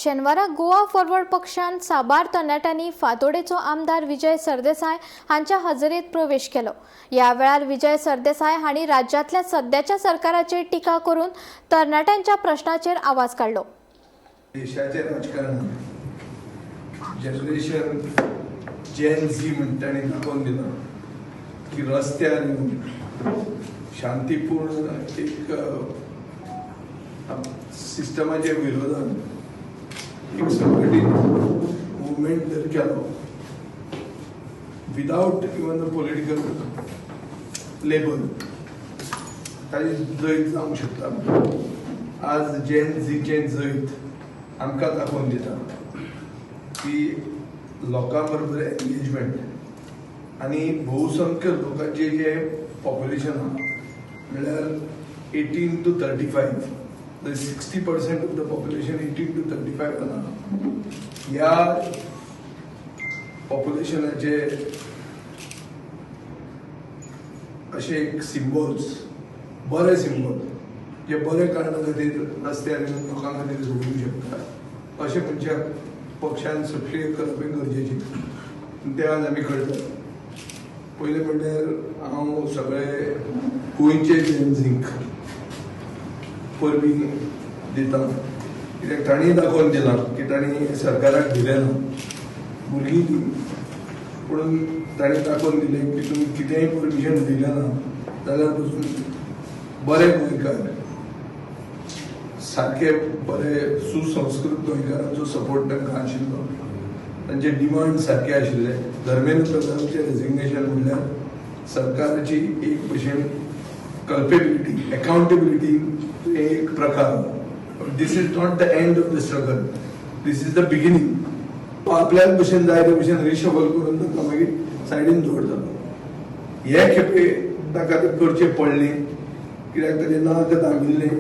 शेनवारा गोवा फॉरवर्ड पक्षान साबार तरणाट्यांनी फातोडेचो आमदार विजय सरदेसाय हांच्या हजेरेत प्रवेश केलो। या वेळार विजय सरदेसाय हांणी राज्यातल्या सध्याच्या सरकाराचेर टिका करून तरणाट्यांच्या प्रश्नांचेर आवाज काढलो। देशाचे राजकारण जनरेशन जेन झी म्हणटानी दाखोवन दिला की रस्त्यार शांतीपूर्ण एक सिस्टमाच्या विरोधान एक संघटित मुवमेंट जर केलो without even the political label ताजी जैत जावंक शकता। आज जेन झीचें जैत आमकां दाखोवन दिता की लोकां बरोबर एंगेजमेंट आनी बहुसंख्य लोकांचे जे पॉप्युलेशन आहा म्हळ्यार 18 to 35 60% of the population 18 to 35 आहा। ह्या पॉप्युलेशनाचे अशे एक सिम्बॉल्स बरे सिम्बॉल जे बरे कारणा खातीर रस्त्यार लोकां खातीर जोडूंक शकता अशे मनशाक पक्षान सक्रिय करप गरजेचें। ते आज आमी करतात। पयलें म्हणल्यार हांव सगळे गोंयचे जेनझींक परबीं दिता कित्याक तांणी दाखोवन दिलां की तांणी सरकाराक दिलें ना, भुरगीं ती पूण तांणी दाखोवन दिलें की तुमी कितेंय परमिशन दिलें ना जाल्यार पसून बरे गोंयकार सारके बरे सुसंस्कृत गोंयकारांचो सपोर्ट तांकां आशिल्लो। तांचे डिमांड सारके आशिल्ले। धर्मेंद्र प्रधानचें रेजिग्नेशन म्हणल्यार सरकाराची एक भशेन कल्पेबिलिटी अकाउंटेबिलिटी एक प्रकार। This is not the end of the struggle, this is the beginning. आपल्याच भशेन जाय ते भशेन रिशफल करून ताका मागीर सायडीन दवरतलो। हे खेपे ताका तें करचें पडलें कित्याक ताचें नाक दामिल्लें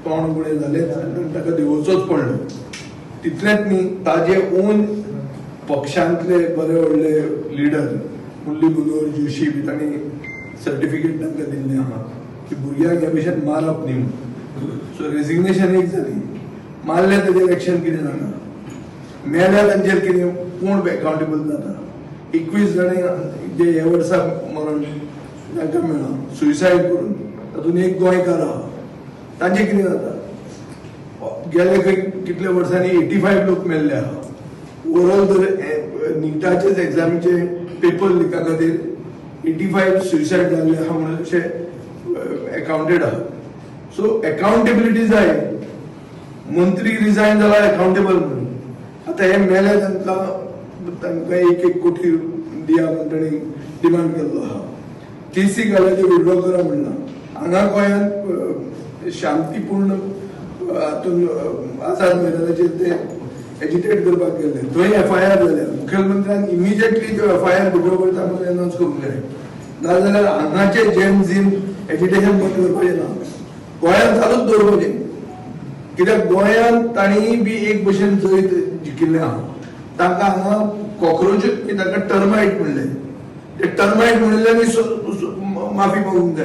तोंड गुणें जालें आनी ताका देंवोचोच पडलो। तितलेंच न्ही, ताजे ओन पक्षांतले बरे व्हडले लिडर मुरली मनोहर जोशी बी तांणी सर्टिफिकेट तांकां दिल्लें आहा की भुरग्यांक हे भशेन मारप न्ही म्हणून। सो रेजिग्नेशन एक जाली, मारलें ताजेर एक्शन कितें जाता, मेल्या तांचेर कितें कोण एकाउंटेबल जाता। 21 जाणां जे हे वर्सा मरण तांकां मेळ्ळां सुसायड करून, तातूंत एक गोंयकार आहा, तांचें कितें जाता। गेले खंय कितल्या वर्सांनी 85 लोक मेल्ले आहा। ओवरऑल जर निटाचेच एक्झामीचे पेपर लिका खातीर 85 सुसायड जाल्ले आहा म्हणून अशें एकाउंटेड आहा। सो एकाउंटेबिलिटी जाय। मंत्री रिजायन जाला एकाउंटेबल म्हणून, आतां हे मेले तांकां 1 कोटी दिया म्हणून तांणी डिमांड केल्लो आहा। TC घालाचे विड्रॉ करा म्हणला। हांगा गोंयांत शांतीपूर्ण हातूंत आझाद मैदानाचेर ते एजिटेट करपाक गेले, थंय FIR जाल्या। मुखेलमंत्र्यान इमिजिएटली त्यो FIR भितर करता म्हणून अनाउन्स करूंक जाय, नाजाल्यार हांगाचे जेन झीन एजिटेशन बंद करपाचें ना, गोंयांत चालूच दवरपाचें। कित्याक गोंयांत तांणी बी एक भशेन जैत जिखिल्लें आहा। तांकां हांगा कॉक्रोच तांकां टर्मायट म्हणलें, ते टर्मायट म्हणिल्ल्यानी माफी मागूंक जाय।